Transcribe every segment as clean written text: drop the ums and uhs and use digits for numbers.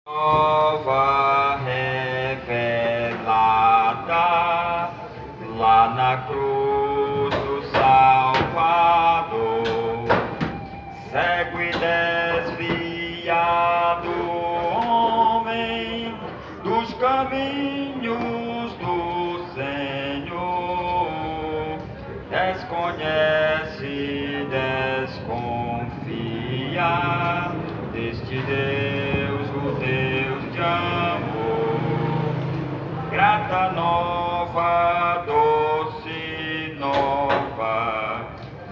Nova revelada lá na cruz do Salvador, cego e desviado homem dos caminhos do Senhor, desconhece, desconfia deste Deus, o Deus de amor. Grata nova, doce nova,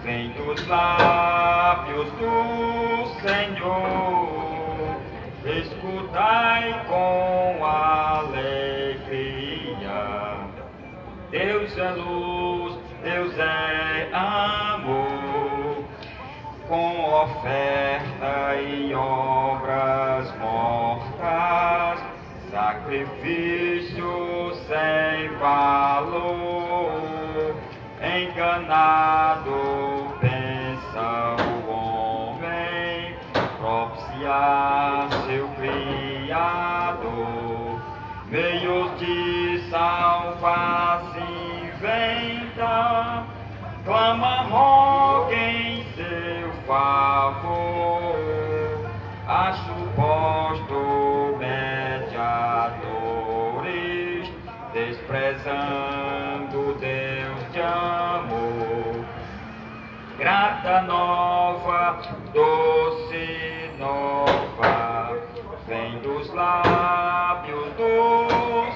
vem dos lábios do Senhor. Escutai com alegria. Deus é luz, Deus é amor, com oferta e obras mortas, sacrifício sem valor. Enganado pensa o homem, propiciar seu Criador. Meios de salvar se inventa, clama, roga em seu favor. Acho posto mediadores, desprezando Deus de amor. Grata nova, doce nova, vem dos lábios do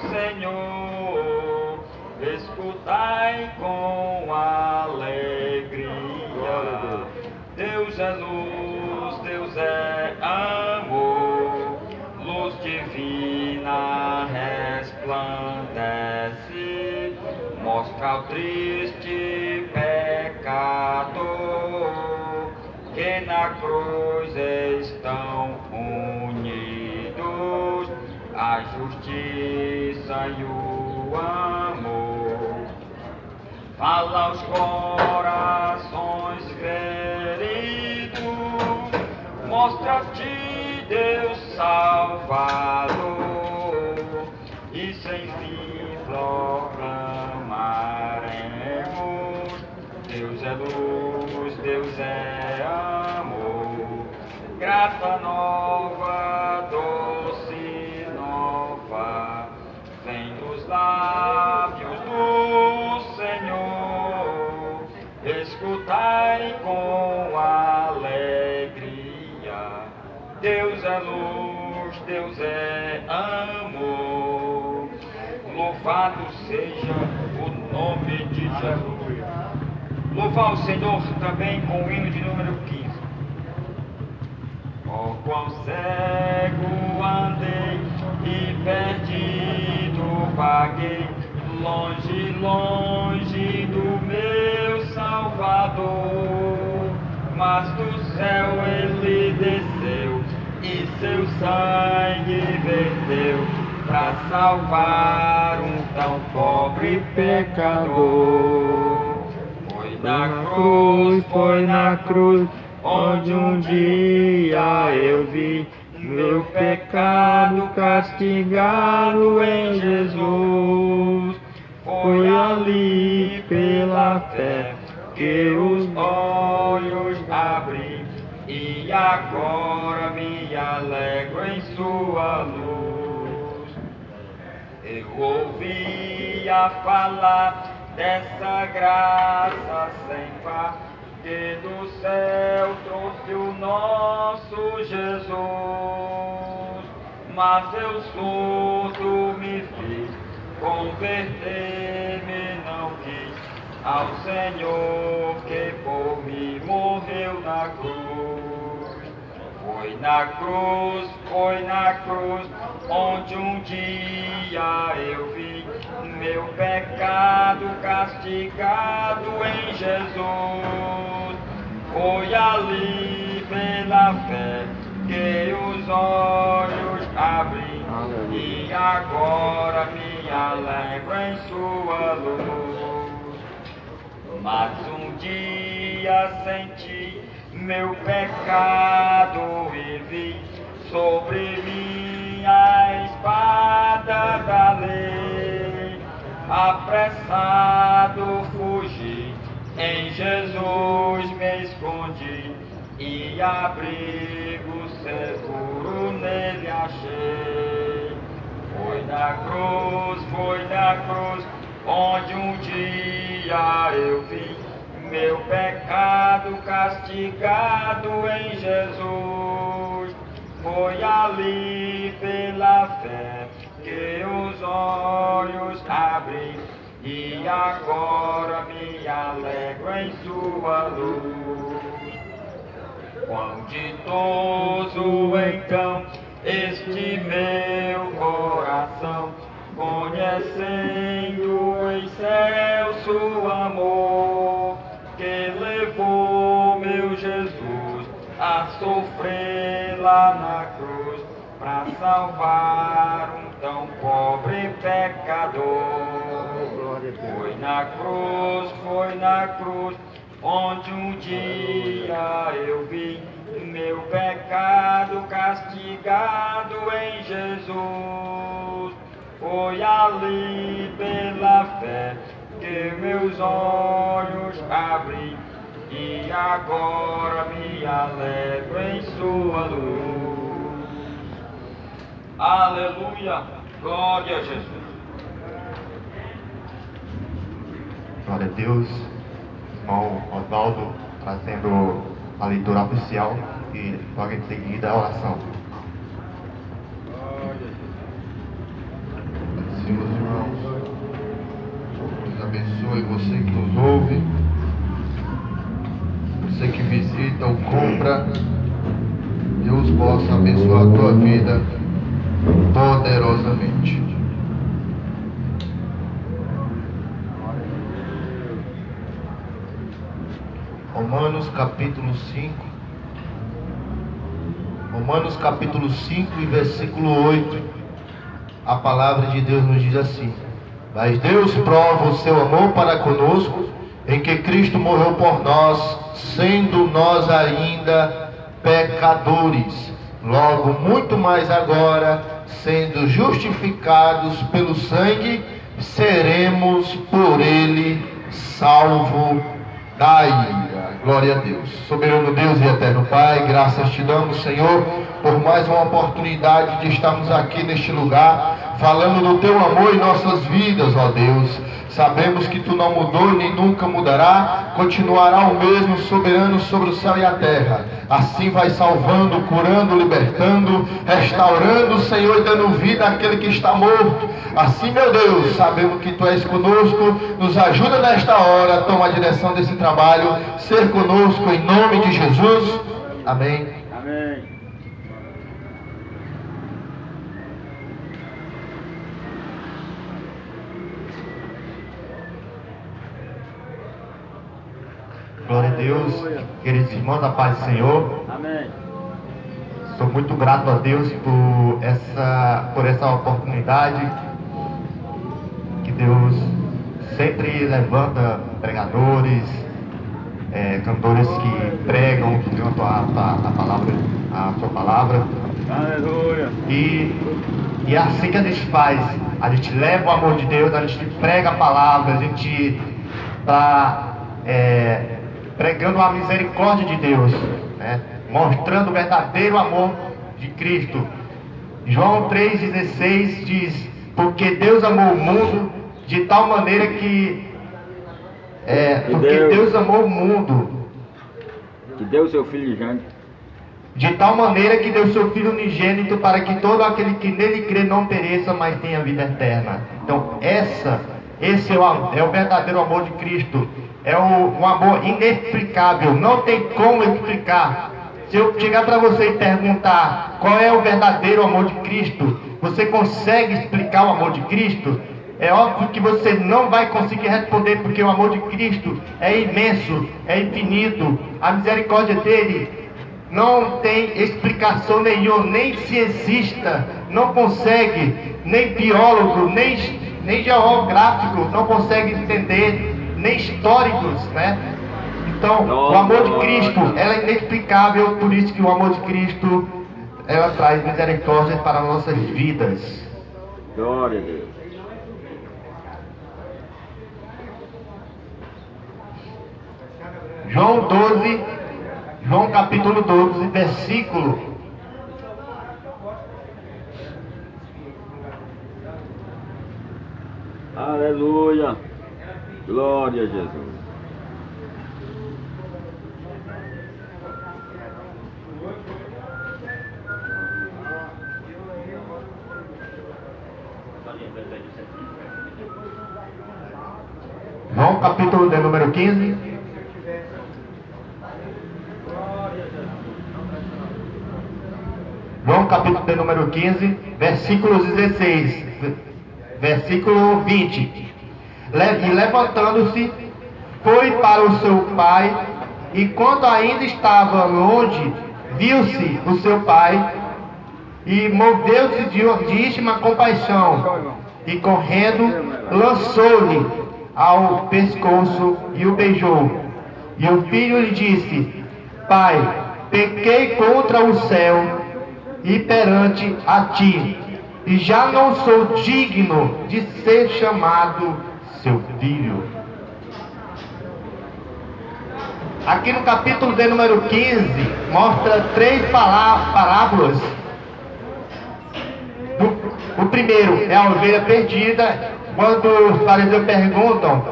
Senhor. Escutai com alegria. Deus é luz, Deus é amor, luz divina resplandece, mostra o triste pecador que na cruz estão unidos a justiça e o amor. Fala aos corações feridos, mostra-te Deus Salvador, e sem fim proclamaremos: Deus é luz, Deus é amor. Grata nova, doce nova, vem dos lábios do Senhor. Escutai com alegria. Deus é luz, Deus é amor. Louvado seja o nome de Jesus. Louvar o Senhor também com o hino de número 15. Oh, quão cego andei e perdido vaguei, longe, longe do meu Salvador. Mas do céu ele desceu e seu sangue verteu para salvar um tão pobre pecador. Foi na cruz, onde um dia eu vi meu pecado castigado em Jesus. Foi ali pela fé que os olhos abri, e agora me alegro em sua luz. Eu ouvia falar dessa graça sem par, que do céu trouxe o nosso Jesus. Mas eu surdo me fiz, converter-me não quis ao Senhor que por mim morreu na cruz. Foi na cruz, onde um dia eu vi meu pecado castigado em Jesus. Foi ali pela fé que os olhos abri, e agora me alegro em sua luz. Mas um dia senti meu pecado e vi sobre minha apressado fugi, em Jesus me escondi, e abrigo seguro nele achei. Foi na cruz, onde um dia eu vi meu pecado castigado em Jesus. Foi ali pela fé que os olhos abri, e agora me alegro em sua luz. Quão ditoso então este meu coração, conhecendo em excelso amor, que levou meu Jesus a sofrer lá na cruz, para salvar um tão pobre pecador. Foi na cruz, onde um dia eu vi meu pecado castigado em Jesus. Foi ali pela fé que meus olhos abri, e agora me alegro em sua luz. Aleluia, glória a Jesus. Glória a Deus. Irmão Osvaldo trazendo a leitura oficial e logo em seguida a oração. Agradecemos, irmãos. Deus abençoe você que nos ouve, você que visita ou compra. Deus possa abençoar a tua vida poderosamente. Romanos capítulo 5. Romanos capítulo 5 e versículo 8. A palavra de Deus nos diz assim: mas Deus prova o seu amor para conosco, em que Cristo morreu por nós, sendo nós ainda pecadores. Logo, muito mais agora, sendo justificados pelo sangue, seremos por ele salvos da ira. Glória a Deus. Soberano Deus e eterno Pai, graças te damos, Senhor, por mais uma oportunidade de estarmos aqui neste lugar, falando do teu amor em nossas vidas, ó Deus. Sabemos que tu não mudou nem nunca mudará, continuará o mesmo, soberano sobre o céu e a terra. Assim vai salvando, curando, libertando, restaurando, Senhor, e dando vida àquele que está morto. Assim, meu Deus, sabemos que tu és conosco, nos ajuda nesta hora, toma a direção desse trabalho, ser conosco em nome de Jesus. Amém. Amém. Glória a Deus, queridos irmãos, a paz do Senhor. Amém. Sou muito grato a Deus por essa oportunidade que Deus sempre levanta pregadores, cantores que pregam, que cantam a sua palavra. Aleluia. E é assim que a gente faz. A gente leva o amor de Deus, a gente prega a palavra, a gente está pregando a misericórdia de Deus, né? Mostrando o verdadeiro amor de Cristo. João 3,16 diz: porque Deus amou o mundo de tal maneira que Deus amou o mundo, Que deu o seu filho unigênito, de tal maneira que deu seu Filho unigênito, para que todo aquele que nele crê não pereça, mas tenha vida eterna. Então esse é o verdadeiro amor de Cristo. É um amor inexplicável, não tem como explicar. Se eu chegar para você e perguntar qual é o verdadeiro amor de Cristo, você consegue explicar o amor de Cristo? É óbvio que você não vai conseguir responder, porque o amor de Cristo é imenso, é infinito. A misericórdia dele não tem explicação nenhuma, nem cientista não consegue, nem biólogo, nem geográfico não consegue entender, nem históricos, né? Então, o amor de Cristo, ela é inexplicável, por isso que o amor de Cristo, ela traz misericórdia para nossas vidas. glória a Deus. João capítulo 12, versículo. Aleluia. Glória a Jesus. João capítulo de número 15. João capítulo de número 15, versículo 16, versículo 20. E levantando-se, foi para o seu pai, e quando ainda estava longe, viu-se o seu pai, e moveu-se de íntima compaixão, e correndo, lançou-lhe ao pescoço e o beijou. E o filho lhe disse: Pai, pequei contra o céu e perante a ti, e já não sou digno de ser chamado seu filho. Aqui no capítulo de número 15, mostra três parábolas. O primeiro é a ovelha perdida, quando os fariseus perguntam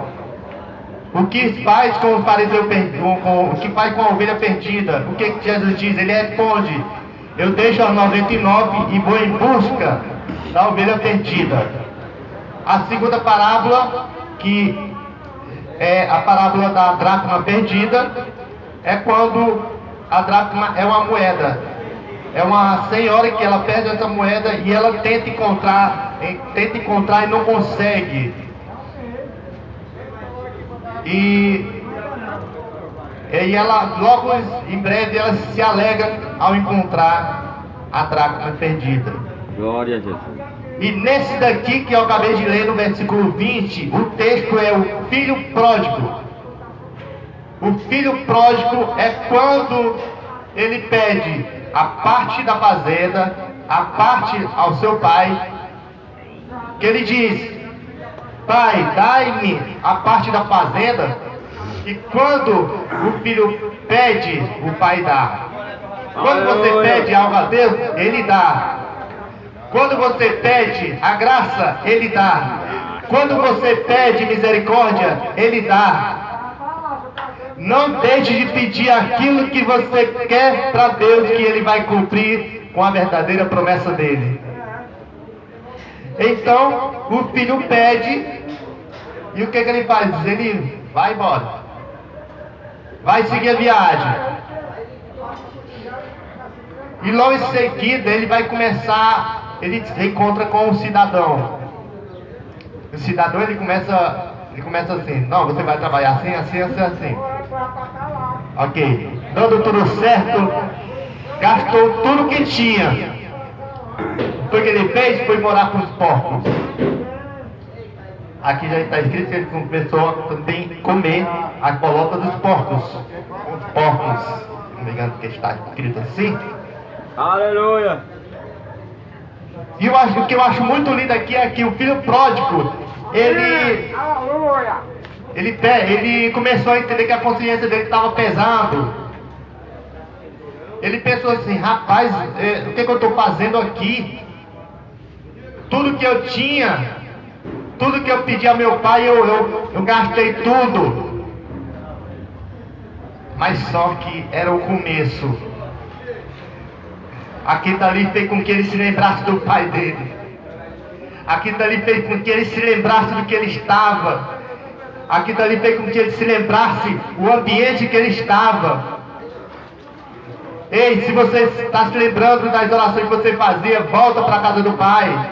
o que faz com os fariseus o que faz com a ovelha perdida. O que Jesus diz? Ele responde: eu deixo as 99 e vou em busca da ovelha perdida. A segunda parábola, que é a parábola da dracma perdida, é quando a dracma é uma moeda. É uma senhora que ela perde essa moeda e ela tenta encontrar e não consegue. E ela, logo em breve, ela se alegra ao encontrar a dracma perdida. Glória a Jesus. E nesse daqui que eu acabei de ler no versículo 20, o texto é o filho pródigo. O filho pródigo é quando ele pede a parte da fazenda, a parte ao seu pai, que ele diz: Pai, dai-me a parte da fazenda. E quando o filho pede, o pai dá. Quando você pede algo a Deus, ele dá. Quando você pede a graça, ele dá. Quando você pede misericórdia, ele dá. Não deixe de pedir aquilo que você quer para Deus, que ele vai cumprir com a verdadeira promessa dele. Então, o filho pede, e o que ele faz? Ele vai embora. Vai seguir a viagem. E logo em seguida ele vai começar, ele se encontra com um cidadão. O cidadão ele começa assim: não, você vai trabalhar assim, assim, assim, assim. Ok. Dando tudo certo, gastou tudo que tinha. Foi o que ele fez? Foi morar com os porcos. Aqui já está escrito que ele começou a também comer a bolota dos porcos. Os porcos, se não me engano que está escrito assim. Aleluia. E o que eu acho muito lindo aqui é que o filho pródigo, ele começou a entender que a consciência dele estava pesando. Ele pensou assim: rapaz, o que eu estou fazendo aqui? Tudo que eu tinha, tudo que eu pedi ao meu pai, eu gastei tudo. Mas só que era o começo. Aquilo dali fez com que ele se lembrasse do pai dele. Aquilo dali fez com que ele se lembrasse do que ele estava. Aquilo dali fez com que ele se lembrasse o ambiente que ele estava. Ei, se você está se lembrando das orações que você fazia, volta para a casa do Pai.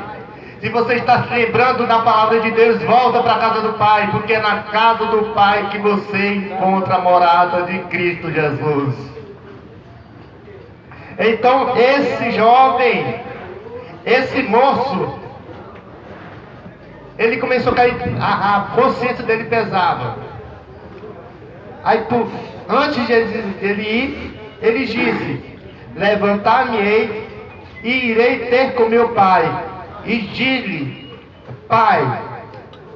Se você está se lembrando da palavra de Deus, volta para a casa do Pai, porque é na casa do Pai que você encontra a morada de Cristo Jesus. Então esse jovem, esse moço, ele começou a cair, a consciência dele pesava. Aí antes de ele ir, ele disse: levantar-me-ei e irei ter com meu pai, e diz-lhe: Pai,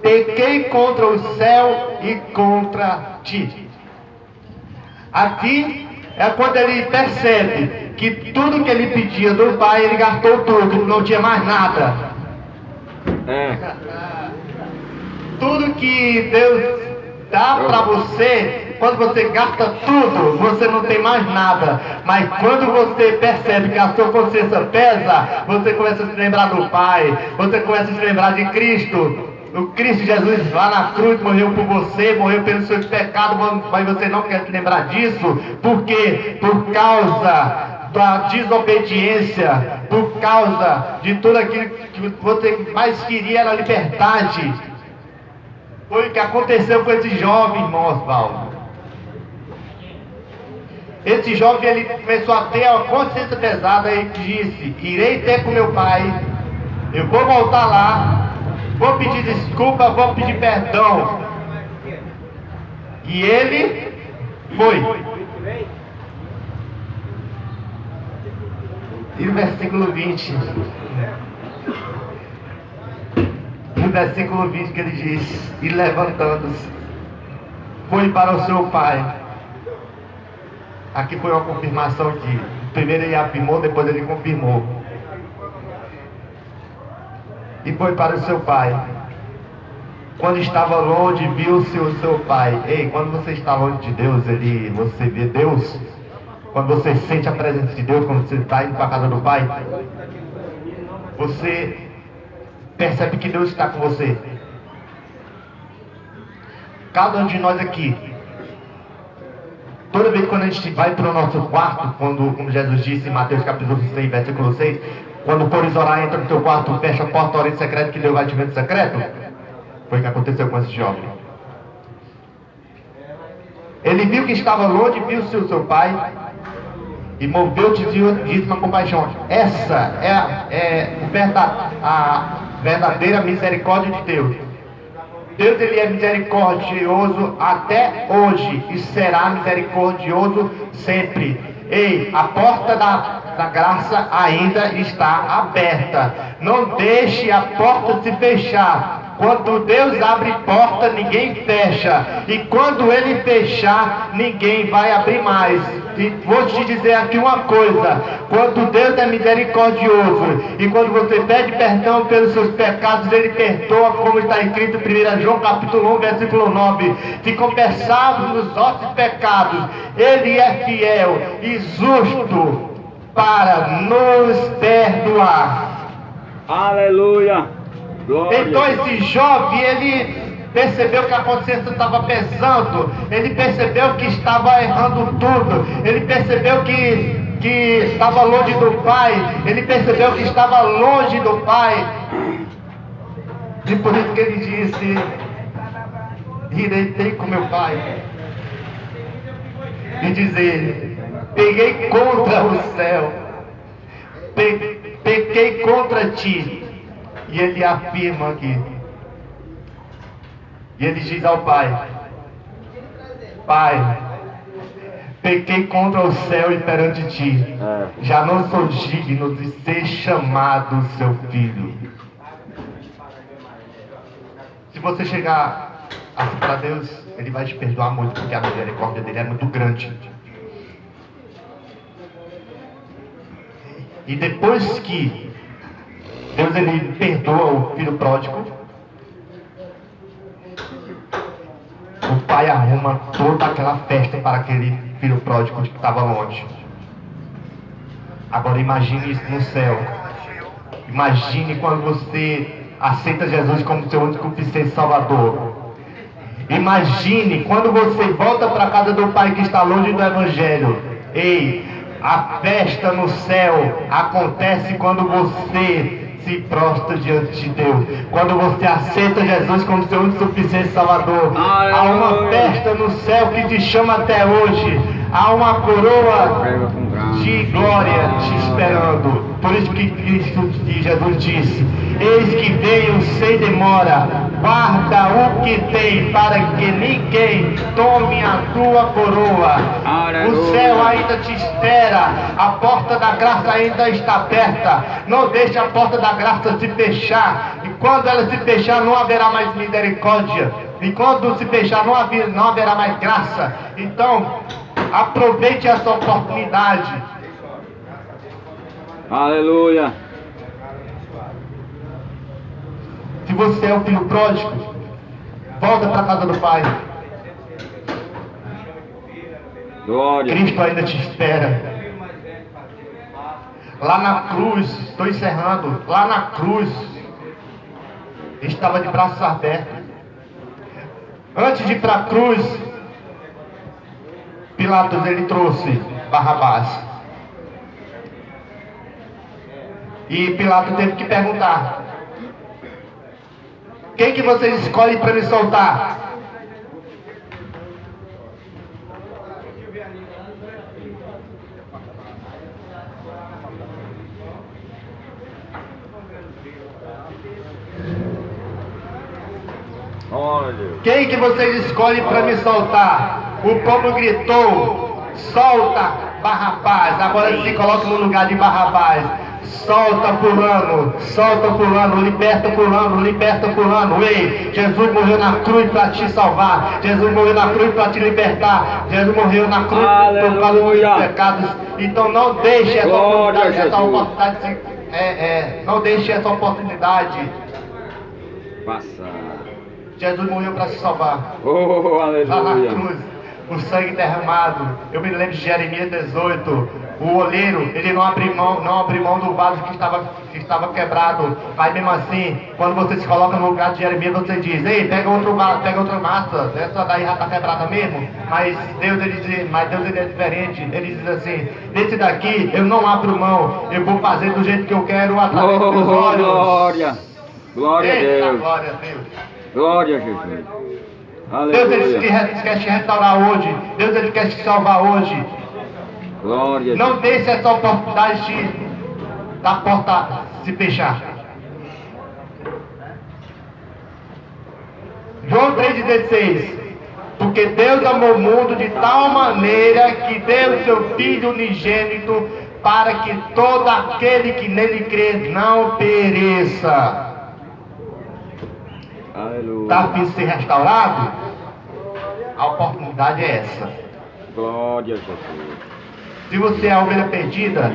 pequei contra o céu e contra ti. Aqui é quando ele percebe que tudo que ele pedia do Pai, ele gastou tudo, não tinha mais nada. Tudo que Deus dá para você, quando você gasta tudo, você não tem mais nada. Mas quando você percebe que a sua consciência pesa, você começa a se lembrar do Pai, você começa a se lembrar de Cristo. O Cristo Jesus lá na cruz morreu por você, morreu pelos seus pecados, mas você não quer se lembrar disso. Por quê? Por causa da desobediência, por causa de tudo aquilo que você mais queria, era a liberdade. Foi o que aconteceu com esse jovem, irmão Osvaldo. Esse jovem, ele começou a ter a consciência pesada e disse: irei ter com meu pai, eu vou voltar lá, vou pedir desculpa, vou pedir perdão. E ele foi. E no versículo 20, no versículo 20 que ele diz: e levantando-se, foi para o seu pai. Aqui foi uma confirmação que primeiro ele afirmou, depois ele confirmou. E foi para o seu pai. Quando estava longe, viu-se o seu pai. Ei, quando você está longe de Deus, você vê Deus. Quando você sente a presença de Deus, quando você está indo para a casa do Pai, você percebe que Deus está com você. Cada um de nós aqui, toda vez quando a gente vai para o nosso quarto, como Jesus disse em Mateus capítulo 6, versículo 6, quando fores orar, entra no teu quarto, fecha a porta, ora em secreto, que Deus vai te ver no secreto. Foi o que aconteceu com esse jovem. Ele viu que estava longe, viu-se o seu pai, e moveu-te de uma compaixão. Essa é a verdadeira misericórdia de Deus. Deus, ele é misericordioso até hoje e será misericordioso sempre. Ei, a porta da graça ainda está aberta. Não deixe a porta se fechar. Quando Deus abre porta, ninguém fecha. E quando Ele fechar, ninguém vai abrir mais. E vou te dizer aqui uma coisa: quando Deus é misericordioso e quando você pede perdão pelos seus pecados, Ele perdoa, como está escrito em 1 João capítulo 1, versículo 9. Se confessarmos os nossos pecados, Ele é fiel e justo para nos perdoar. Aleluia! Glória. Então esse jovem, ele percebeu que a consciência estava pesando, ele percebeu que estava errando tudo, ele percebeu que estava longe do Pai, ele percebeu que estava longe do Pai. E por isso que ele disse: irei ter com meu Pai. E dizer: peguei contra o céu, pequei contra ti. E ele afirma aqui. E ele diz ao Pai: Pai, pequei contra o céu e perante ti. Já não sou digno de ser chamado seu filho. Se você chegar assim para Deus, Ele vai te perdoar muito, porque a misericórdia dele é muito grande. E depois que Deus, ele perdoa o filho pródigo, o pai arruma toda aquela festa para aquele filho pródigo que estava longe. Agora imagine isso no céu. Imagine quando você aceita Jesus como seu único e Salvador. Imagine quando você volta para a casa do Pai que está longe do Evangelho. Ei, a festa no céu acontece quando você se prostra diante de Deus. Quando você aceita Jesus como seu único suficiente Salvador, há uma festa no céu que te chama até hoje. Há uma coroa de glória te esperando. Por isso que Jesus disse: eis que venho sem demora, guarda o que tem, para que ninguém tome a tua coroa. O céu ainda te espera, a porta da graça ainda está aberta. Não deixe a porta da graça se fechar, e quando ela se fechar não haverá mais misericórdia, e quando se fechar não haverá mais graça. Então Aproveite essa oportunidade. Aleluia. Se você é o filho pródigo, volta para a casa do Pai. Glória. Cristo ainda te espera. Lá na cruz, estou encerrando, lá na cruz, estava de braços abertos. Antes de ir para a cruz, Pilatos ele trouxe Barrabás. E Pilatos teve que perguntar: quem que vocês escolhem para me soltar? Olha. Quem que vocês escolhem para me soltar? O povo gritou: solta Barrabás. Agora ele se coloca no lugar de Barrabás. Solta fulano, liberta fulano. Ei, Jesus morreu na cruz para te salvar. Jesus morreu na cruz para te libertar. Jesus morreu na cruz por causa dos pecados. Então não deixe essa oportunidade, não deixe essa oportunidade. Passar. Jesus morreu para se salvar. Oh, aleluia. Lá na cruz, o sangue derramado. Eu me lembro de Jeremias 18. O oleiro, ele não abriu mão do vaso que estava quebrado. Mas mesmo assim, quando você se coloca no lugar de Jeremias, você diz: ei, pega outra massa, essa daí já está quebrada mesmo. Mas Deus ele é diferente. Ele diz assim: desse daqui eu não abro mão, eu vou fazer do jeito que eu quero através dos meus olhos. Glória. Glória a Eita, Deus. glória a Deus. Glória a Jesus. Deus ele Aleluia. quer te restaurar hoje. Deus ele quer te salvar hoje. Glória a Não Deus. deixe essa oportunidade da porta se fechar. João 3,16. Porque Deus amou o mundo de tal maneira que deu seu Filho unigênito para que todo aquele que nele crê não pereça. Aleluia. Está a fim de ser restaurado? A oportunidade é essa. Glória a Jesus. Se você é a ovelha perdida,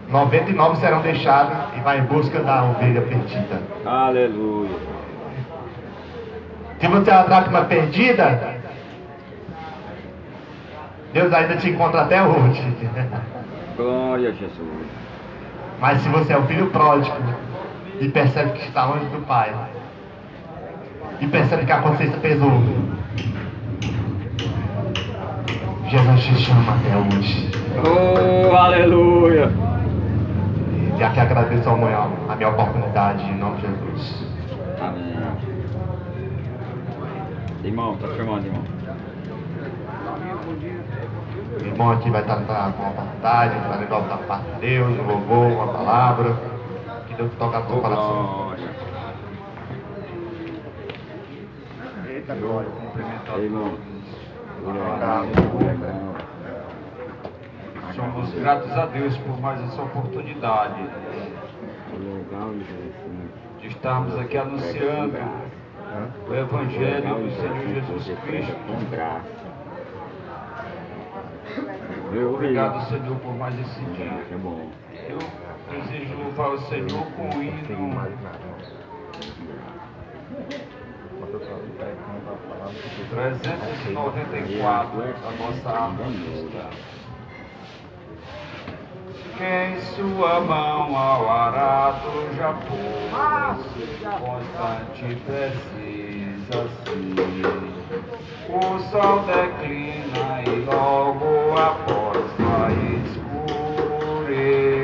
99 serão deixados e vai em busca da ovelha perdida. Aleluia. Se você é a dracma perdida, Deus ainda te encontra até hoje. Glória a Jesus. Mas se você é o filho pródigo e percebe que está longe do Pai, e percebe que a consciência pesou, Jesus te chama até hoje. Oh, aleluia. E aqui agradeço a minha oportunidade em nome de Jesus. Amém. Irmão, tá chamando, irmão. O irmão aqui vai estar com a oportunidade, vai levar da parte de Deus, um louvor, uma palavra. Que Deus toque no seu coração. Glória. Eita glória, cumprimentar Irmão. Somos gratos a Deus por mais essa oportunidade de estarmos aqui anunciando o Evangelho do Senhor Jesus Cristo. Obrigado, Senhor, por mais esse dia. Eu desejo louvar o Senhor com o hino 394 da nossa harmonista. Quem sua mão ao arado já pôs, constante precisa ser. O sol declina e logo após vai escurecer.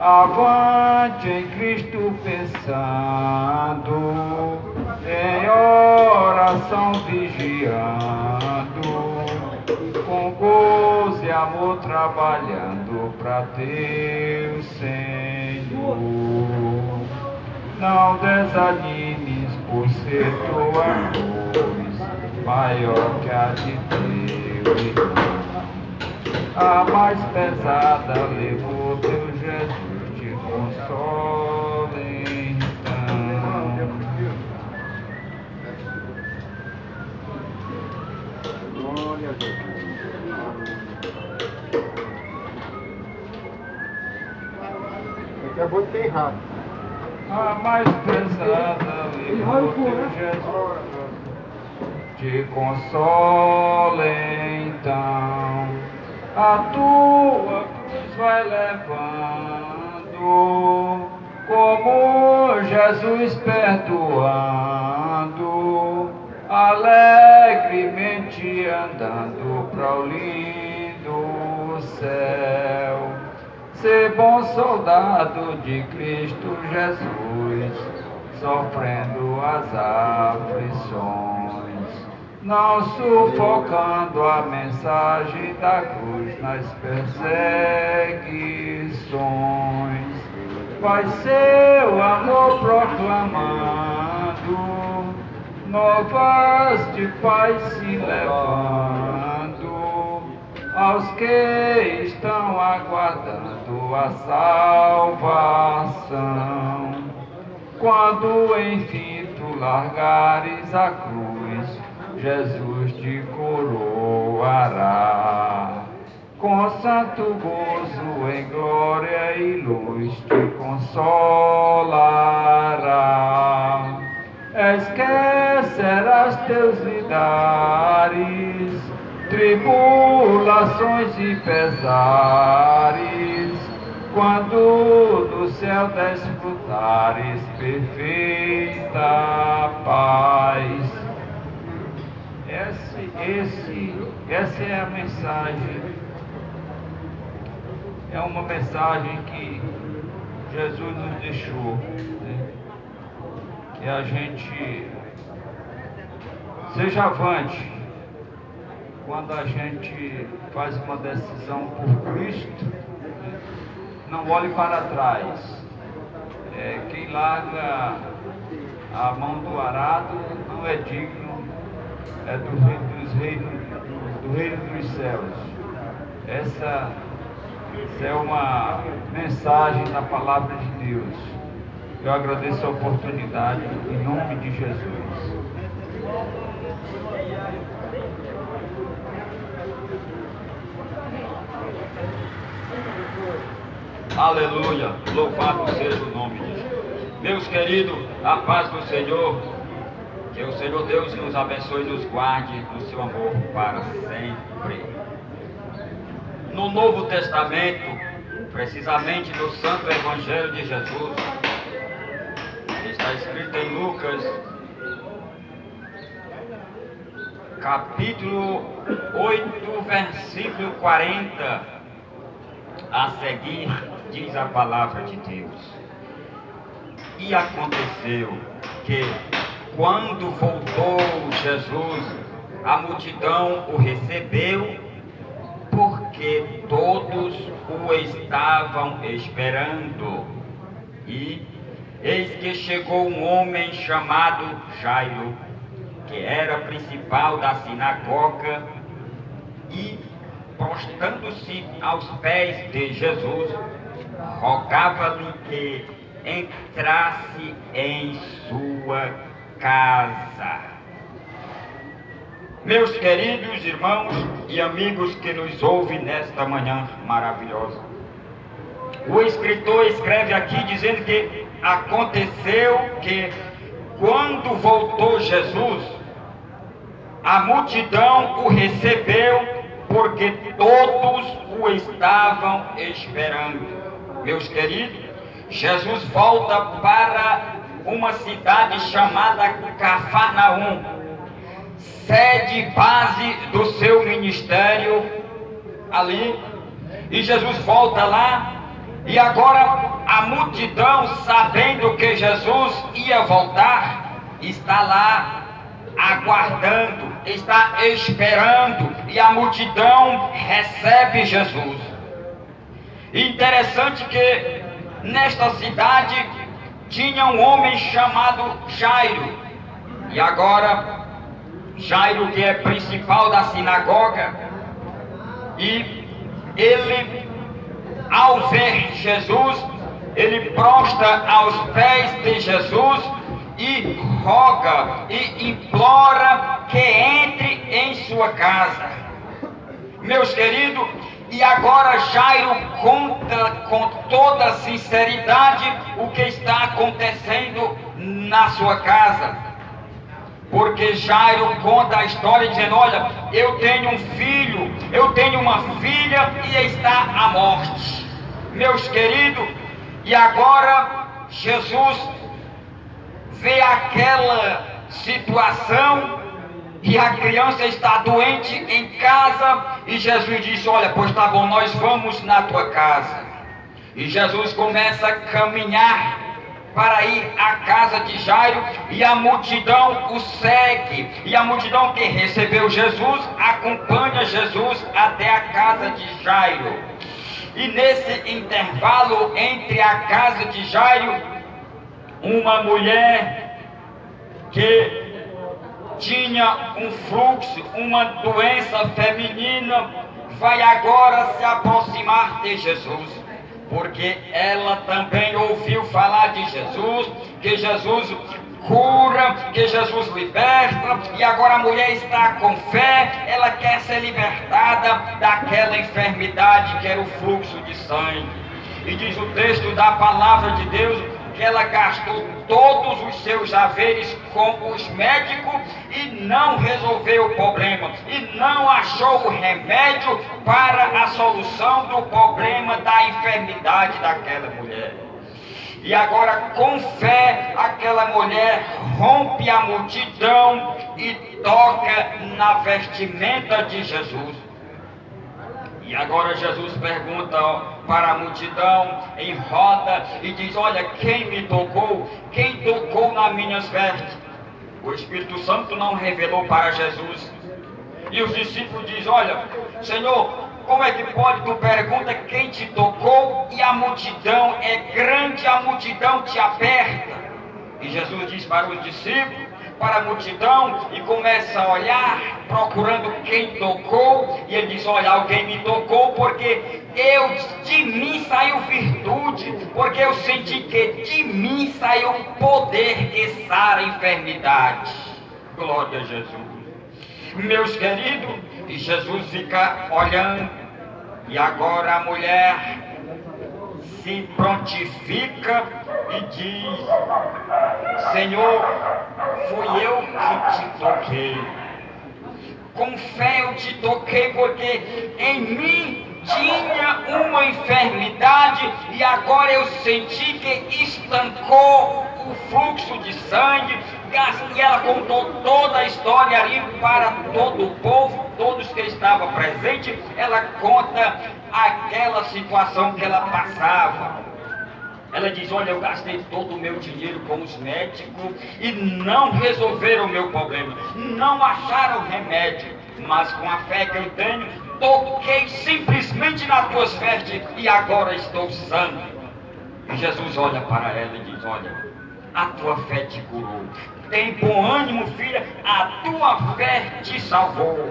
Avante em Cristo pensando, em oração vigiando, com gozo e amor trabalhando para teu Senhor. Não desanimes por ser tua cruz maior que a de teu irmão. A mais pesada levou teu Jesus, te consola então. É bom que tem rato. A mais pesada levou teu Jesus, te consola então, a tua cruz vai levando, como Jesus perdoando, alegremente andando para o lindo céu. Ser bom soldado de Cristo Jesus, sofrendo as aflições, não sufocando a mensagem da cruz nas perseguições. Vai seu amor proclamando, novas de paz se levando, aos que estão aguardando a salvação. Quando enfim tu largares a cruz, Jesus te coroará, com santo gozo em glória e luz te consolará. Esquecerás teus lidares, tribulações e pesares, quando no céu desfrutares perfeita paz. Essa é a mensagem. É uma mensagem que Jesus nos deixou, né? Que a gente seja avante quando a gente faz uma decisão por Cristo, né? Não olhe para trás. Quem larga a mão do arado não é digno do reino dos céus. Essa é uma mensagem da palavra de Deus. Eu agradeço a oportunidade em nome de Jesus. Aleluia, louvado seja o nome de Jesus. Meus queridos, a paz do Senhor, que o Senhor Deus nos abençoe e nos guarde no seu amor para sempre. No Novo Testamento, precisamente no Santo Evangelho de Jesus, está escrito em Lucas, capítulo 8, versículo 40, a seguir, diz a palavra de Deus: e aconteceu que, quando voltou Jesus, a multidão o recebeu, porque todos o estavam esperando. E eis que chegou um homem chamado Jairo, que era principal da sinagoga, e, prostrando-se aos pés de Jesus, rogava-lhe que entrasse em sua casa. Meus queridos irmãos e amigos que nos ouvem nesta manhã maravilhosa, o escritor escreve aqui dizendo que aconteceu que, quando voltou Jesus, a multidão o recebeu, porque todos o estavam esperando. Meus queridos, Jesus volta para uma cidade chamada Cafarnaum, sede base do seu ministério ali, e Jesus volta lá, e agora a multidão, sabendo que Jesus ia voltar, está lá aguardando, está esperando, e a multidão recebe Jesus. Interessante que nesta cidade tinha um homem chamado Jairo, e agora Jairo, que é principal da sinagoga, e ele, ao ver Jesus, ele prostra aos pés de Jesus e roga e implora que entre em sua casa. Meus queridos, E agora Jairo conta com toda sinceridade o que está acontecendo na sua casa. Porque Jairo conta a história dizendo: olha, eu tenho um filho, eu tenho uma filha e está à morte. Meus queridos, e agora Jesus vê aquela situação e a criança está doente em casa, e Jesus diz: olha, pois tá bom, nós vamos na tua casa. E Jesus começa a caminhar para ir à casa de Jairo, e a multidão o segue, e a multidão que recebeu Jesus acompanha Jesus até a casa de Jairo. E nesse intervalo entre a casa de Jairo, uma mulher que tinha um fluxo, uma doença feminina, vai agora se aproximar de Jesus, porque ela também ouviu falar de Jesus, que Jesus cura, que Jesus liberta, e agora a mulher está com fé, ela quer ser libertada daquela enfermidade que era o fluxo de sangue. E diz o texto da palavra de Deus que ela gastou todos os seus haveres com os médicos e não resolveu o problema, e não achou o remédio para a solução do problema da enfermidade daquela mulher. E agora, com fé, aquela mulher rompe a multidão e toca na vestimenta de Jesus. E agora Jesus pergunta para a multidão em roda e diz: olha, quem me tocou? Quem tocou nas minhas vestes? O Espírito Santo não revelou para Jesus. E os discípulos dizem: olha, Senhor, como é que pode? Tu pergunta quem te tocou e a multidão é grande, a multidão te aperta. E Jesus diz para os discípulos, para a multidão, e começa a olhar, procurando quem tocou, e ele diz: olha, alguém me tocou, porque de mim saiu virtude, porque eu senti que de mim saiu um poder que sara a enfermidade. Glória a Jesus. Meus queridos, e Jesus fica olhando, e agora a mulher se prontifica e diz: Senhor, fui eu que te toquei. Com fé eu te toquei, porque em mim tinha uma enfermidade e agora eu senti que estancou o fluxo de sangue. E ela contou toda a história ali para todo o povo, todos que estavam presentes. Ela conta aquela situação que ela passava. Ela diz: olha, eu gastei todo o meu dinheiro com os médicos e não resolveram o meu problema, não acharam remédio, mas com a fé que eu tenho, toquei simplesmente nas tuas vestes e agora estou sã. E Jesus olha para ela e diz: olha, a tua fé te curou. Tem bom ânimo, filha, a tua fé te salvou.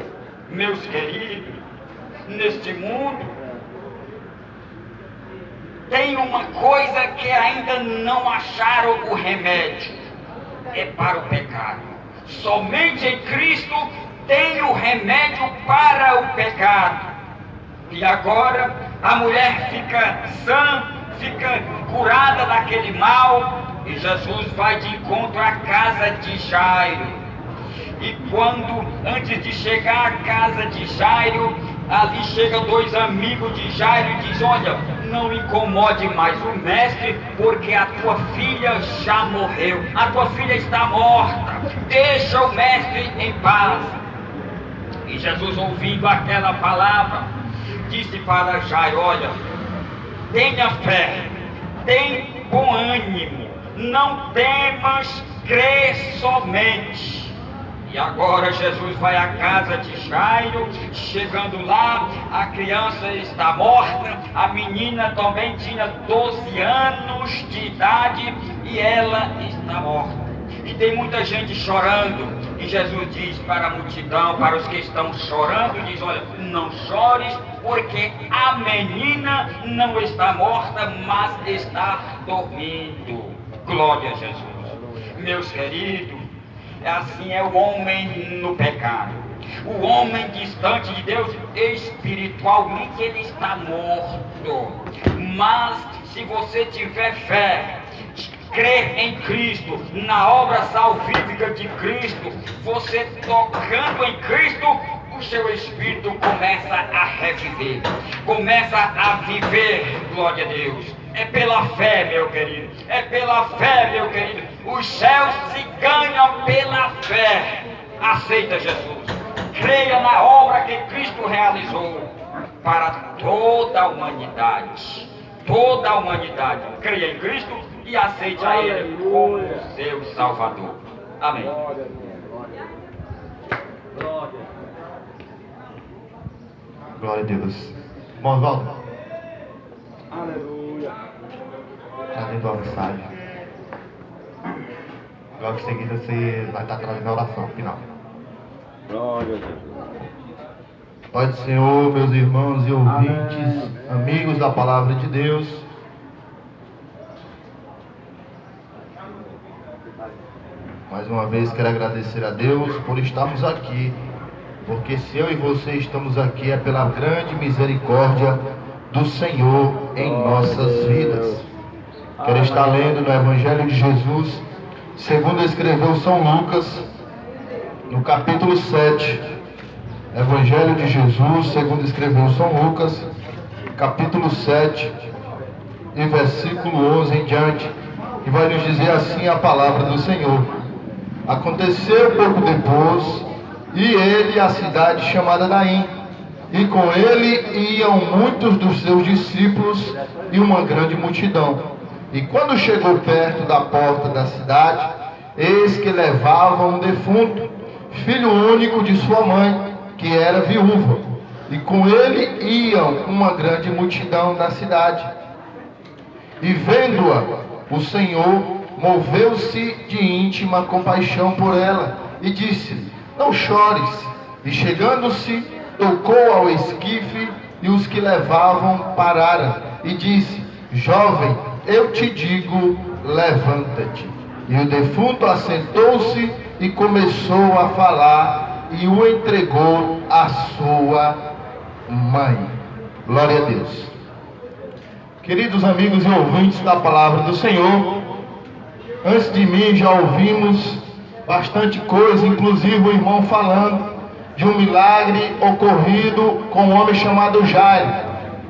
Meus queridos, neste mundo tem uma coisa que ainda não acharam o remédio, é para o pecado. Somente em Cristo tem o remédio para o pecado. E agora a mulher fica sã, fica curada daquele mal, e Jesus vai de encontro à casa de Jairo. E quando, antes de chegar à casa de Jairo, ali chegam dois amigos de Jairo e diz: olha, não incomode mais o mestre, porque a tua filha já morreu, a tua filha está morta, deixa o mestre em paz. E Jesus, ouvindo aquela palavra, disse para Jairo: olha, tenha fé, tem bom ânimo, não temas, crê somente. E agora Jesus vai à casa de Jairo. Chegando lá, a criança está morta, a menina também tinha 12 anos de idade e ela está morta. E tem muita gente chorando, e Jesus diz para a multidão, para os que estão chorando, diz: olha, não chores, porque a menina não está morta, mas está dormindo. Glória a Jesus. Meus queridos, assim é o homem no pecado. O homem distante de Deus, espiritualmente ele está morto. Mas se você tiver fé, crer em Cristo, na obra salvífica de Cristo, você tocando em Cristo, o seu espírito começa a reviver, começa a viver, glória a Deus. É pela fé, meu querido, é pela fé, meu querido. Os céus se ganham pela fé. Aceita Jesus, creia na obra que Cristo realizou para toda a humanidade. Toda a humanidade, creia em Cristo e aceite a Ele como seu Salvador. Amém. Glória a Deus. Irmão Oswaldo. Aleluia. Já dentro da mensagem. Logo em seguida você vai estar trazendo a oração final. Glória a Deus. Pai do Senhor, meus irmãos e ouvintes, amigos da palavra de Deus, mais uma vez quero agradecer a Deus por estarmos aqui, porque se eu e você estamos aqui é pela grande misericórdia do Senhor em nossas vidas. Quero estar lendo no Evangelho de Jesus, segundo escreveu São Lucas, no capítulo 7. Evangelho de Jesus, segundo escreveu São Lucas, capítulo 7, e versículo 11 em diante, e vai nos dizer assim a palavra do Senhor. Aconteceu pouco depois, e ele à cidade chamada Naim, e com ele iam muitos dos seus discípulos e uma grande multidão. E quando chegou perto da porta da cidade, eis que levavam um defunto, filho único de sua mãe, que era viúva, e com ele iam uma grande multidão da cidade. E vendo-a, o Senhor moveu-se de íntima compaixão por ela, e disse: não chores. E chegando-se, tocou ao esquife, e os que levavam pararam, e disse: jovem, eu te digo, levanta-te. E o defunto assentou-se e começou a falar, e o entregou à sua mãe. Glória a Deus. Queridos amigos e ouvintes da palavra do Senhor, antes de mim já ouvimos bastante coisa, inclusive o irmão falando de um milagre ocorrido com um homem chamado Jairo,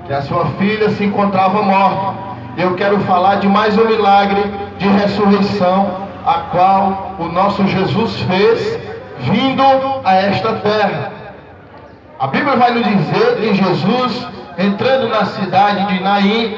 que a sua filha se encontrava morta. Eu quero falar de mais um milagre de ressurreição, a qual o nosso Jesus fez vindo a esta terra. A Bíblia vai nos dizer que Jesus, entrando na cidade de Naim,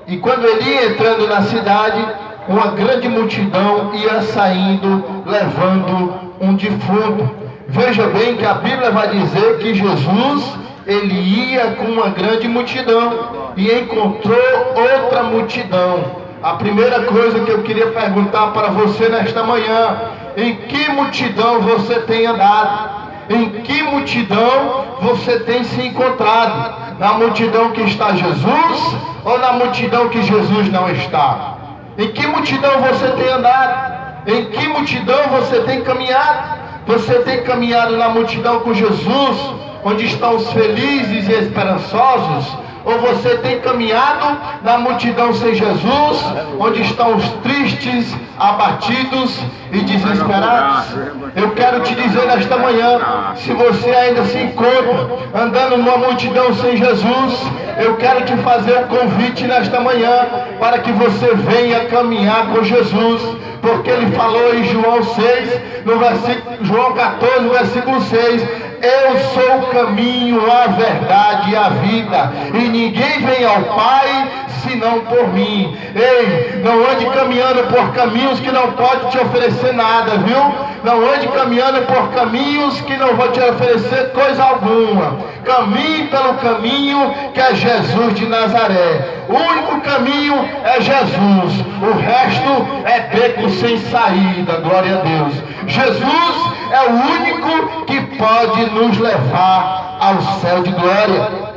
e quando ele ia entrando na cidade, uma grande multidão ia saindo, levando um defunto. Veja bem que a Bíblia vai dizer que Jesus, ele ia com uma grande multidão e encontrou outra multidão. A primeira coisa que eu queria perguntar para você nesta manhã: em que multidão você tem andado? Em que multidão você tem se encontrado? Na multidão que está Jesus ou na multidão que Jesus não está? Em que multidão você tem andado? Em que multidão você tem caminhado? Você tem caminhado na multidão com Jesus, onde estão os felizes e esperançosos? Ou você tem caminhado na multidão sem Jesus, onde estão os tristes, abatidos e desesperados? Eu quero te dizer nesta manhã, se você ainda se encontra andando numa multidão sem Jesus, eu quero te fazer um convite nesta manhã para que você venha caminhar com Jesus, porque ele falou em João 6, no versículo, João 14, versículo 6, eu sou o caminho, a verdade e a vida, e ninguém vem ao Pai senão por mim. Ei, não ande caminhando por caminhos que não pode te oferecer nada, viu? Não ande caminhando por caminhos que não vão te oferecer coisa alguma. Caminhe pelo caminho que é Jesus de Nazaré. O único caminho é Jesus, o resto é beco sem saída. Glória a Deus. Jesus é o único que pode nos levar ao céu de glória.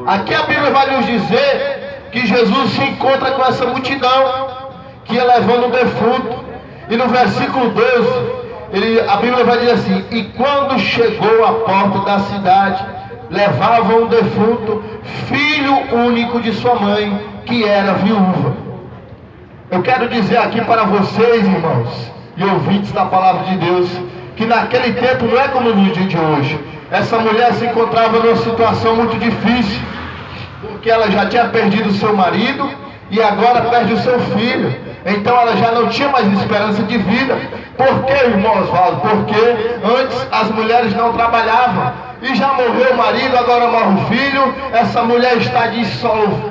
Aqui a Bíblia vai nos dizer que Jesus se encontra com essa multidão que ia levando um defunto. E no versículo 12, a Bíblia vai dizer assim: e quando chegou à porta da cidade, levavam o defunto, filho único de sua mãe, que era viúva. Eu quero dizer aqui para vocês, irmãos e ouvintes da palavra de Deus, que naquele tempo não é como no dia de hoje. Essa mulher se encontrava numa situação muito difícil, porque ela já tinha perdido seu marido e agora perde o seu filho. Então ela já não tinha mais esperança de vida. Por que, irmão Osvaldo? Porque antes as mulheres não trabalhavam. E já morreu o marido, agora morre o filho. Essa mulher está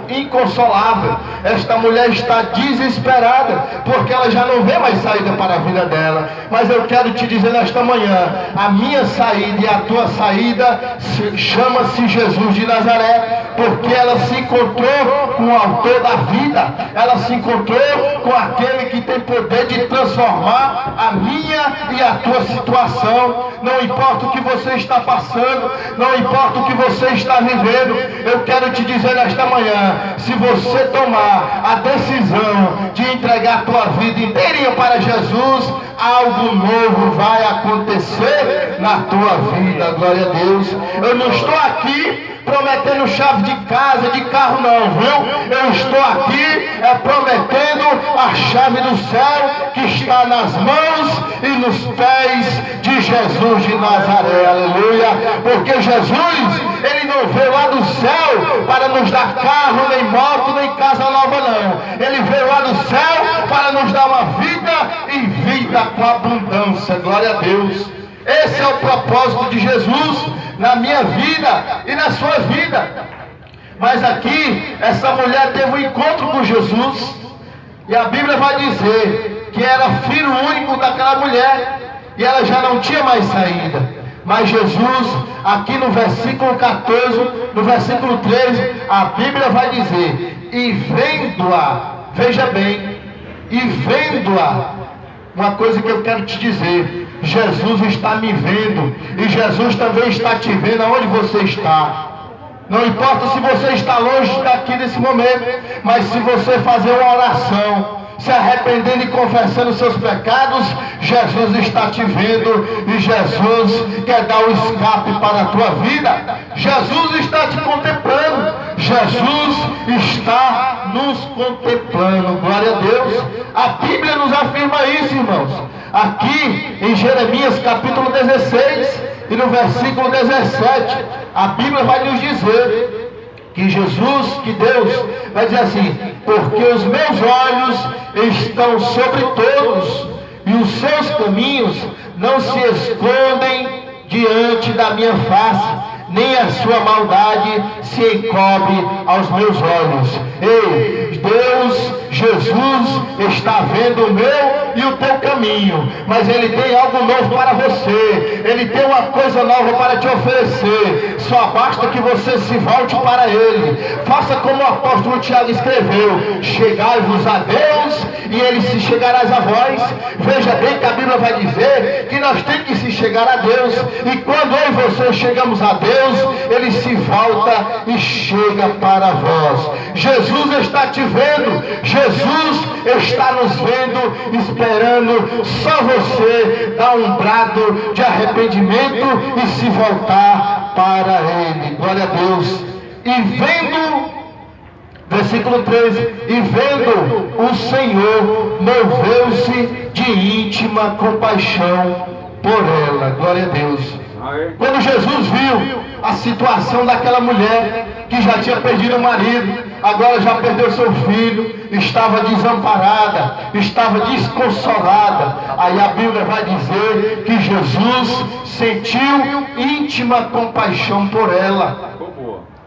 inconsolável. Esta mulher está desesperada, porque ela já não vê mais saída para a vida dela. Mas eu quero te dizer nesta manhã: a minha saída e a tua saída chama-se Jesus de Nazaré, porque ela se encontrou com o autor da vida. Ela se encontrou com aquele que tem poder de transformar a minha e a tua situação. Não importa o que você está passando, não importa o que você está vivendo, eu quero te dizer nesta manhã: se você tomar a decisão de entregar a tua vida inteirinha para Jesus, algo novo vai acontecer na tua vida. Glória a Deus. Eu não estou aqui prometendo chave de casa, de carro não, viu? Eu estou aqui prometendo a chave do céu, que está nas mãos e nos pés de Jesus de Nazaré. Aleluia. Porque Jesus, Ele não veio lá do céu para nos dar carro, nem moto, nem casa nova não. Ele veio lá do céu para nos dar uma vida e vida com abundância. Glória a Deus. Esse é o propósito de Jesus na minha vida e na sua vida. Mas aqui, essa mulher teve um encontro com Jesus, e a Bíblia vai dizer que era filho único daquela mulher, e ela já não tinha mais saída. Mas Jesus, aqui no versículo 14, no versículo 13, a Bíblia vai dizer: e vendo-a, veja bem, e vendo-a, uma coisa que eu quero te dizer: Jesus está me vendo, e Jesus também está te vendo aonde você está. Não importa se você está longe daqui nesse momento, mas se você fazer uma oração, se arrependendo e confessando seus pecados, Jesus está te vendo, e Jesus quer dar o escape para a tua vida. Jesus está te contemplando, Jesus está nos contemplando. Glória a Deus. A Bíblia nos afirma isso, irmãos, aqui em Jeremias capítulo 16 e no versículo 17, a Bíblia vai nos dizer que Jesus, que Deus vai dizer assim: porque os meus olhos estão sobre todos, e os seus caminhos não se escondem diante da minha face, nem a sua maldade se encobre aos meus olhos. Ei, Deus, Jesus está vendo o meu e o teu caminho, mas Ele tem algo novo para você. Ele tem uma coisa nova para te oferecer. Só basta que você se volte para Ele. Faça como o apóstolo Tiago escreveu: chegai-vos a Deus e Ele se chegarás a vós. Veja bem que a Bíblia vai dizer que nós temos que se chegar a Deus, e quando eu e você chegamos a Deus, Ele se volta e chega para vós. Jesus está te vendo, Jesus está nos vendo, esperando só você dar um brado de arrependimento e se voltar para Ele. Glória a Deus. E vendo, versículo 13, e vendo o Senhor, moveu-se de íntima compaixão por ela. Glória a Deus. Quando Jesus viu a situação daquela mulher que já tinha perdido o marido, agora já perdeu seu filho, estava desamparada, estava desconsolada, aí a Bíblia vai dizer que Jesus sentiu íntima compaixão por ela.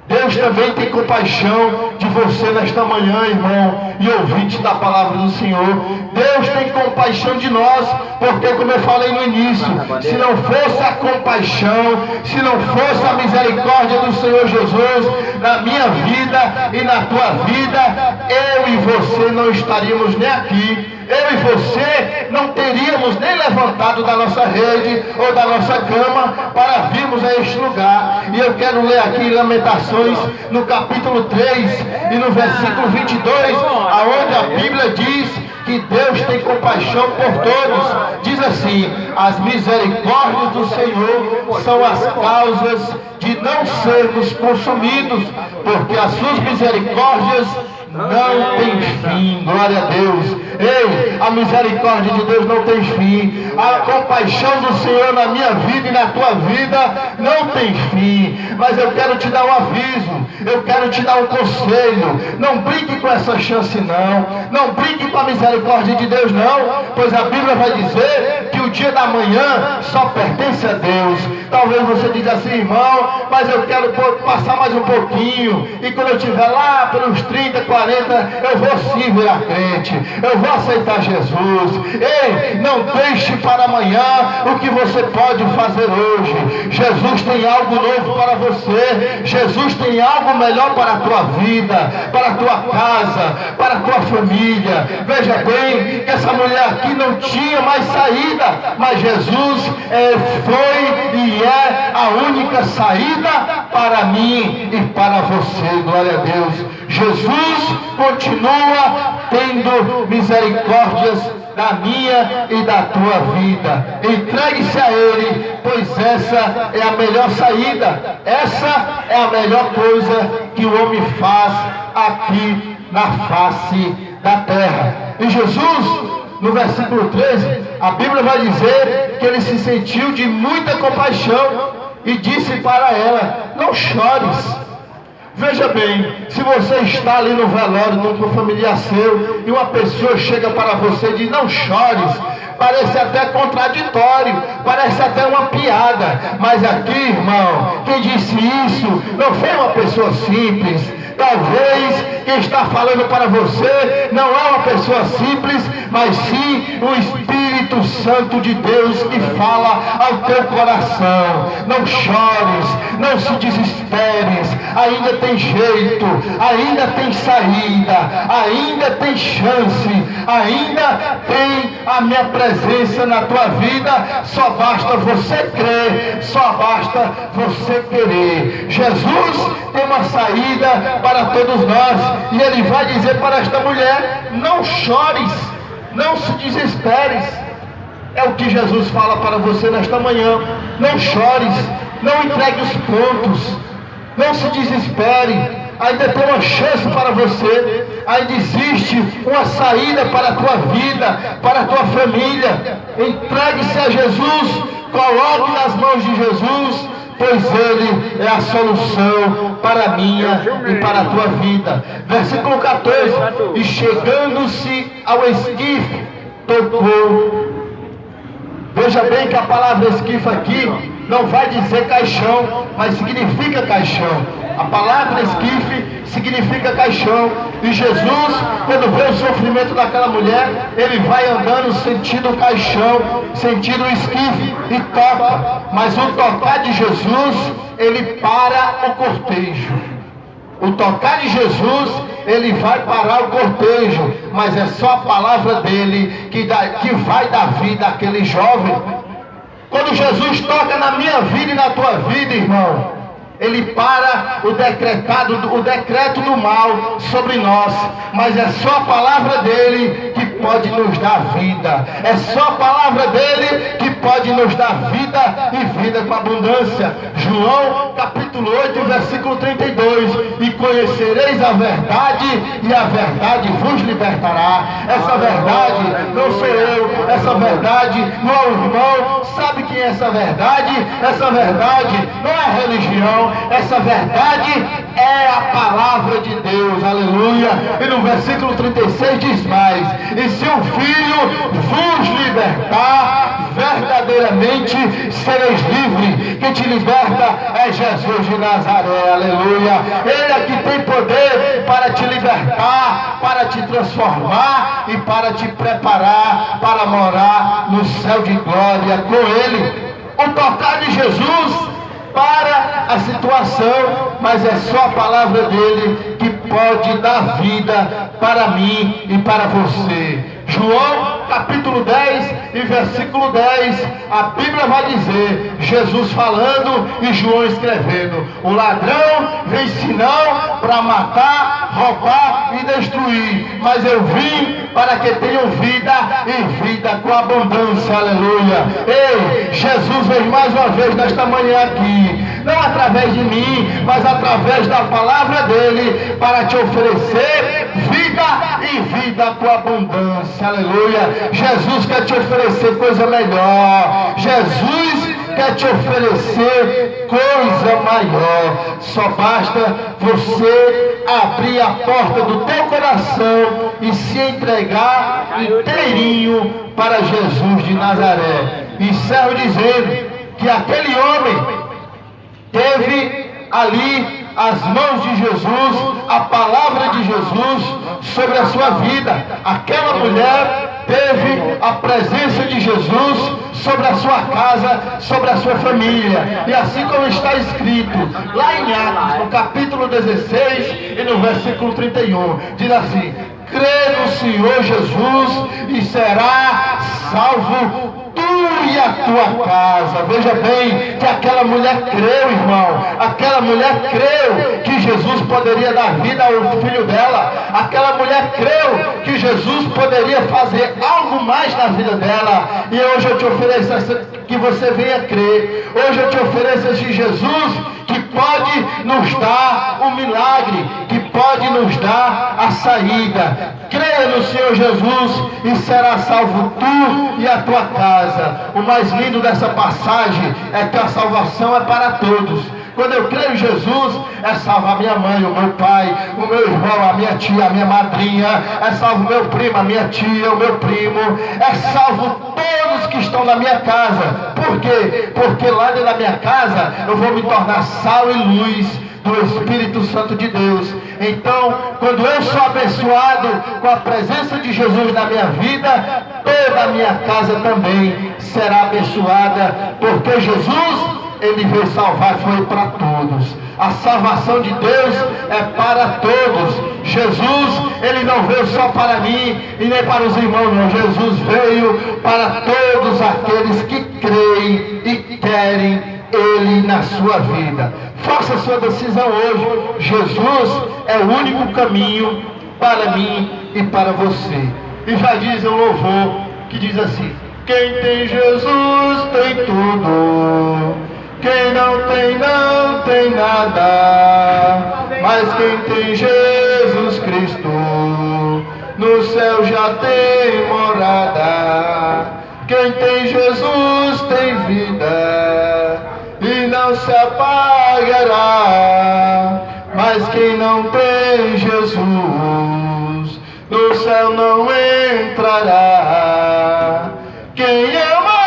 Deus também tem compaixão de você nesta manhã, irmão e ouvinte da palavra do Senhor. Deus tem compaixão de nós, porque, como eu falei no início, se não fosse a compaixão, se não fosse a misericórdia do Senhor Jesus na minha vida e na tua vida, eu e você não estaríamos nem aqui. Eu e você não teríamos nem levantado da nossa rede ou da nossa cama para virmos a este lugar. E eu quero ler aqui em Lamentações, no capítulo 3 e no versículo 22, aonde a Bíblia Bíblia diz que Deus tem compaixão por todos. Diz assim: as misericórdias do Senhor são as causas de não sermos consumidos, porque as suas misericórdias não tem fim. Glória a Deus. Ei, a misericórdia de Deus não tem fim. A compaixão do Senhor na minha vida e na tua vida não tem fim. Mas eu quero te dar um aviso, eu quero te dar um conselho: não brinque com essa chance não, não brinque com a misericórdia de Deus não, pois a Bíblia vai dizer que o dia da manhã só pertence a Deus. Talvez você diga assim: irmão, mas eu quero passar mais um pouquinho, e quando eu estiver lá pelos 30, 40, eu vou sim virar crente, eu vou aceitar Jesus. Ei, não deixe para amanhã o que você pode fazer hoje. Jesus tem algo novo para você, Jesus tem algo melhor para a tua vida, para a tua casa, para a tua família. Veja bem que essa mulher aqui não tinha mais saída, mas Jesus foi e é a única saída para mim e para você. Glória a Deus. Jesus continua tendo misericórdias da minha e da tua vida. Entregue-se a Ele, pois essa é a melhor saída, essa é a melhor coisa que o homem faz aqui na face da terra. E Jesus, no versículo 13, a Bíblia vai dizer que ele se sentiu de muita compaixão e disse para ela: não chores. Veja bem, se você está ali no velório, num familiar seu, e uma pessoa chega para você e diz: não chores, parece até contraditório, parece até uma piada, mas aqui, irmão, quem disse isso não foi uma pessoa simples. Talvez quem está falando para você não é uma pessoa simples, mas sim o Espírito Santo de Deus que fala ao teu coração. Não chores, não se desesperes, ainda tem jeito, ainda tem saída, ainda tem chance, ainda tem a minha presença na tua vida. Só basta você crer, só basta você querer. Jesus tem uma saída para todos nós, e Ele vai dizer para esta mulher: não chores, não se desesperes. É o que Jesus fala para você nesta manhã. Não chores, não entregue os pontos, não se desespere. Ainda tem uma chance para você, ainda existe uma saída para a tua vida, para a tua família. Entregue-se a Jesus, coloque nas mãos de Jesus, pois Ele é a solução para a minha e para a tua vida. Versículo 14: e chegando-se ao esquife, tocou. Veja bem que a palavra esquife aqui não vai dizer caixão, mas significa caixão. A palavra esquife significa caixão. E Jesus, quando vê o sofrimento daquela mulher, ele vai andando sentindo o caixão, sentindo o esquife, e toca. Mas o tocar de Jesus, ele para o cortejo. O tocar de Jesus, ele vai parar o cortejo, mas é só a palavra dele que vai dar vida àquele jovem. Quando Jesus toca na minha vida e na tua vida, irmão, ele para o decreto do mal sobre nós, mas é só a palavra dele que pode nos dar vida. É só a palavra dele que pode nos dar vida e vida com abundância. João capítulo 8, versículo 32: e conhecereis a verdade, e a verdade vos libertará. Essa verdade não sou eu, essa verdade não é o irmão. Sabe quem é essa verdade? Essa verdade não é a religião, essa verdade é a palavra de Deus. Aleluia. E no versículo 36 diz mais: e se o Filho vos libertar, verdadeiramente sereis livres. Quem te liberta é Jesus de Nazaré. Aleluia. Ele é que tem poder para te libertar, para te transformar e para te preparar para morar no céu de glória com Ele. O tocar de Jesus para a situação mas é só a palavra dele que pode dar vida para mim e para você. João capítulo 10 e versículo 10, a Bíblia vai dizer, Jesus falando e João escrevendo: o ladrão vem senão para matar, roubar e destruir, mas eu vim para que tenham vida e vida com abundância. Aleluia. Ei, Jesus veio mais uma vez nesta manhã aqui, não através de mim, mas através da palavra dele, para te oferecer vida e vida com abundância. Aleluia. Jesus quer te oferecer coisa melhor. Jesus quer te oferecer coisa maior. Só basta você abrir a porta do teu coração e se entregar inteirinho para Jesus de Nazaré. Encerro dizendo que aquele homem teve ali as mãos de Jesus, a palavra de Jesus sobre a sua vida. Aquela mulher teve a presença de Jesus sobre a sua casa, sobre a sua família. E assim como está escrito lá em Atos, no capítulo 16 e no versículo 31, diz assim: crê no Senhor Jesus e será salvo tu e a tua casa. Veja bem que aquela mulher creu, irmão. Aquela mulher creu que Jesus poderia dar vida ao filho dela. Aquela mulher creu que Jesus poderia fazer algo mais na vida dela. E hoje eu te ofereço que você venha crer. Hoje eu te ofereço esse Jesus que pode nos dar o milagre, que pode nos dar a saída. Creia no Senhor Jesus e será salvo tu e a tua casa. O mais lindo dessa passagem é que a salvação é para todos. Quando eu creio em Jesus, é salvo a minha mãe, o meu pai, o meu irmão, a minha tia, a minha madrinha, é salvo o meu primo, a minha tia, o meu primo, é salvo todos que estão na minha casa. Por quê? Porque lá dentro da minha casa eu vou me tornar sal e luz do Espírito Santo de Deus. Então, quando eu sou abençoado com a presença de Jesus na minha vida, toda a minha casa também será abençoada, porque Jesus, ele veio salvar, foi para todos. A salvação de Deus é para todos. Jesus, ele não veio só para mim e nem para os irmãos, não. Jesus veio para todos aqueles que creem e querem ele na sua vida. Faça a sua decisão hoje. Jesus é o único caminho para mim e para você. E já diz o louvor que diz assim: quem tem Jesus tem tudo, quem não tem nada. Mas quem tem Jesus Cristo no céu já tem morada. Quem tem Jesus tem vida e não se apagará. Mas quem não tem Jesus no céu não entrará. Quem ama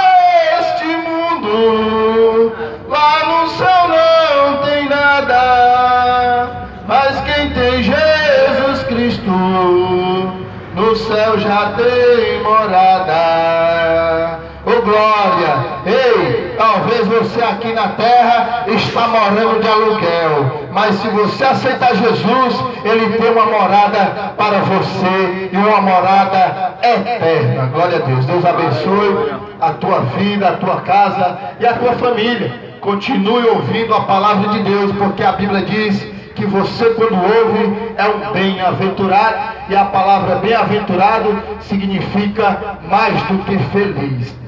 este mundo lá no céu não tem nada. Mas quem tem Jesus Cristo no céu já tem morada. Oh glória! Ei, talvez você aqui na terra está morando de aluguel, mas se você aceitar Jesus, ele tem uma morada para você e uma morada eterna. Glória a Deus. Deus abençoe a tua vida, a tua casa e a tua família. Continue ouvindo a palavra de Deus, porque a Bíblia diz que você, quando ouve, é um bem-aventurado, e a palavra bem-aventurado significa mais do que feliz.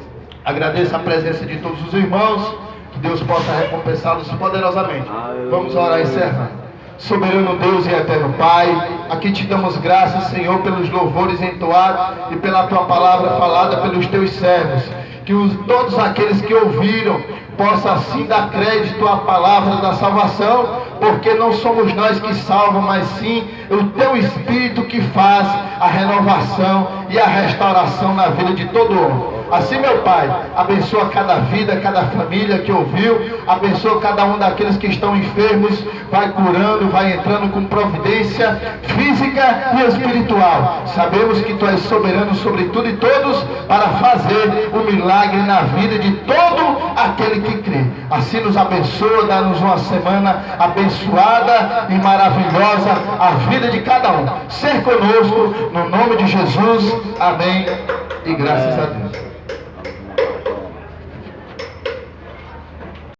Agradeço a presença de todos os irmãos, que Deus possa recompensá-los poderosamente. Vamos orar encerrando. Soberano Deus e eterno Pai, aqui te damos graças, Senhor, pelos louvores entoados e pela tua palavra falada pelos teus servos. Que todos aqueles que ouviram possam assim dar crédito à palavra da salvação, porque não somos nós que salvam, mas sim o teu Espírito que faz a renovação e a restauração na vida de todo homem. Assim, meu Pai, abençoa cada vida, cada família que ouviu, abençoa cada um daqueles que estão enfermos, vai curando, vai entrando com providência física e espiritual. Sabemos que Tu és soberano sobre tudo e todos para fazer o milagre na vida de todo aquele que crê. Assim nos abençoa, dá-nos uma semana abençoada e maravilhosa, a vida de cada um. Ser conosco, no nome de Jesus, amém, e graças a Deus.